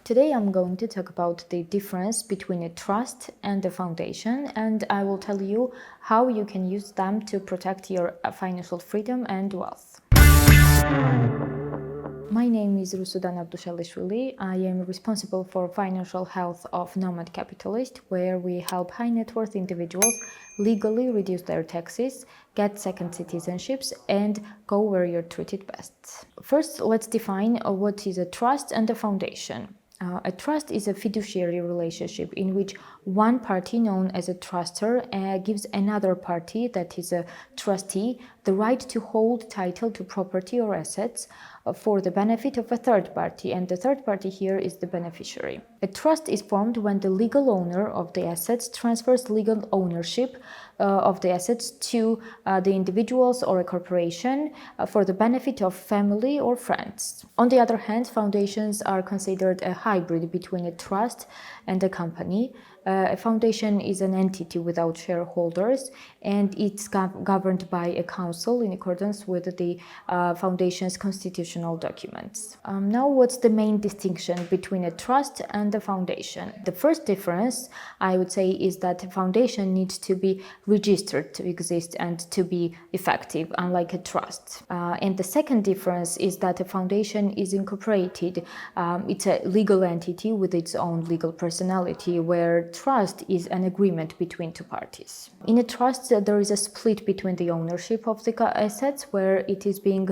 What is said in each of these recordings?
Today I'm going to talk about the difference between a trust and a foundation, and I will tell you how you can use them to protect your financial freedom and wealth. My name is Rusudan. I am responsible for financial health of Nomad Capitalist, where we help high net worth individuals legally reduce their taxes, get second citizenships, and go where you're treated best. First, let's define what is a trust and a foundation. A trust is a fiduciary relationship in which one party, known as a trustor, gives another party, that is a trustee, the right to hold title to property or assets for the benefit of a third party, and the third party here is the beneficiary. A trust is formed when the legal owner of the assets transfers legal ownership of the assets to the individuals or a corporation for the benefit of family or friends. On the other hand, foundations are considered a hybrid between a trust and a company. A foundation is an entity without shareholders, and it's governed by a council in accordance with the foundation's constitutional documents. Now, what's the main distinction between a trust and a foundation? The first difference, I would say, is that a foundation needs to be registered to exist and to be effective, unlike a trust. And the second difference is that a foundation is incorporated. It's a legal entity with its own legal personality, where trust is an agreement between two parties. In a trust, there is a split between the ownership of the assets, where it is being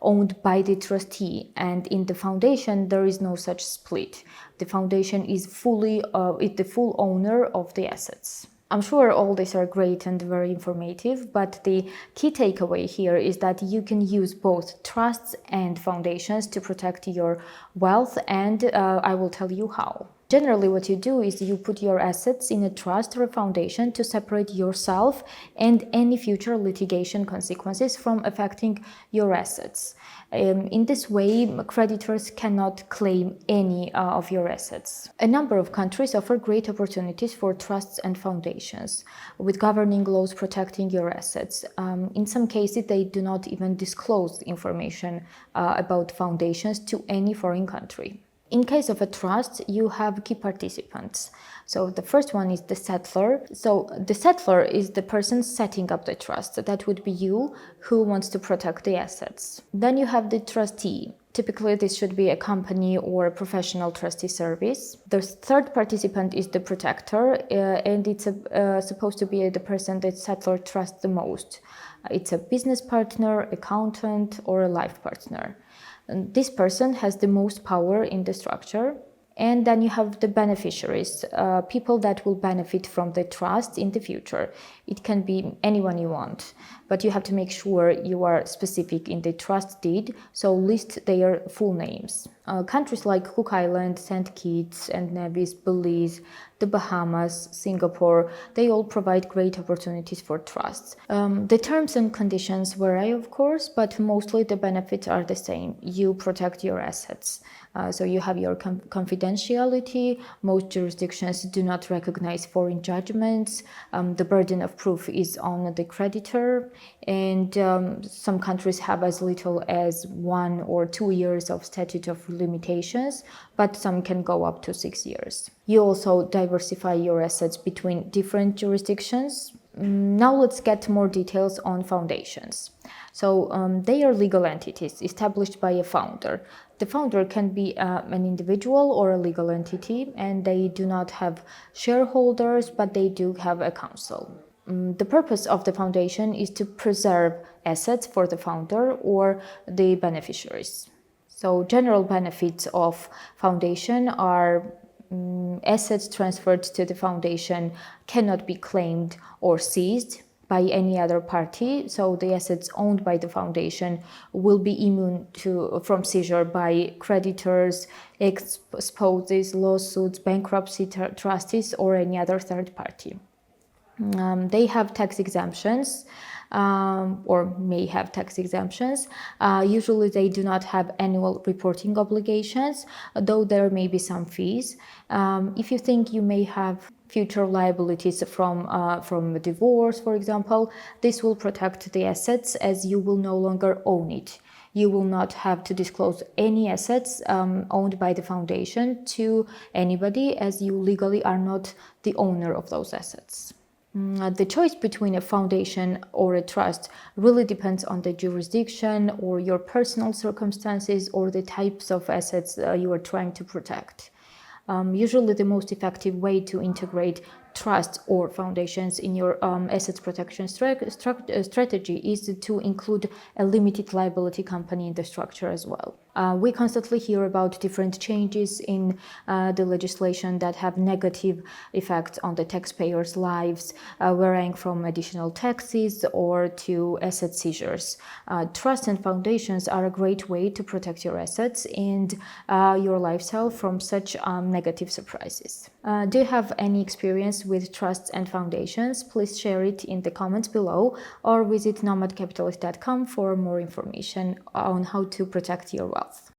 owned by the trustee, and in the foundation, there is no such split. The foundation is the full owner of the assets. I'm sure all these are great and very informative, but the key takeaway here is that you can use both trusts and foundations to protect your wealth, and I will tell you how. Generally, what you do is you put your assets in a trust or a foundation to separate yourself and any future litigation consequences from affecting your assets. In this way, creditors cannot claim any of your assets. A number of countries offer great opportunities for trusts and foundations, with governing laws protecting your assets. In some cases, they do not even disclose information about foundations to any foreign country. In case of a trust, you have key participants. So the first one is the settlor. So the settlor is the person setting up the trust. That would be you, who wants to protect the assets. Then you have the trustee. Typically, this should be a company or a professional trustee service. The third participant is the protector, and it's supposed to be the person that settlor trusts the most. It's a business partner, accountant, or a life partner. And this person has the most power in the structure. And then you have the beneficiaries, people that will benefit from the trust in the future. It can be anyone you want, but you have to make sure you are specific in the trust deed, so list their full names. Countries like Cook Island, St. Kitts and Nevis, Belize, the Bahamas, Singapore, they all provide great opportunities for trusts. The terms and conditions vary, of course, but mostly the benefits are the same. You protect your assets. So you have your confidentiality. Most jurisdictions do not recognize foreign judgments. The burden of proof is on the creditor, and some countries have as little as 1 or 2 years of statute of limitations, but some can go up to 6 years. You also diversify your assets between different jurisdictions. Now let's get more details on foundations. So they are legal entities established by a founder. The founder can be an individual or a legal entity, and they do not have shareholders, but they do have a council. The purpose of the foundation is to preserve assets for the founder or the beneficiaries. So general benefits of foundation are assets transferred to the foundation cannot be claimed or seized by any other party, so the assets owned by the foundation will be immune from seizure by creditors, spouses, lawsuits, bankruptcy trustees, or any other third party. They have tax exemptions, or may have tax exemptions. Usually they do not have annual reporting obligations, though there may be some fees. If you think you may have future liabilities from a divorce, for example, this will protect the assets as you will no longer own it. you will not have to disclose any assets owned by the foundation to anybody, as you legally are not the owner of those assets. The choice between a foundation or a trust really depends on the jurisdiction or your personal circumstances or the types of assets you are trying to protect. Usually the most effective way to integrate trusts or foundations in your assets protection strategy is to include a limited liability company in the structure as well. We constantly hear about different changes in the legislation that have negative effects on the taxpayers' lives, varying from additional taxes or to asset seizures. Trusts and foundations are a great way to protect your assets and your lifestyle from such negative surprises. Do you have any experience with trusts and foundations? Please share it in the comments below or visit nomadcapitalist.com for more information on how to protect your wealth.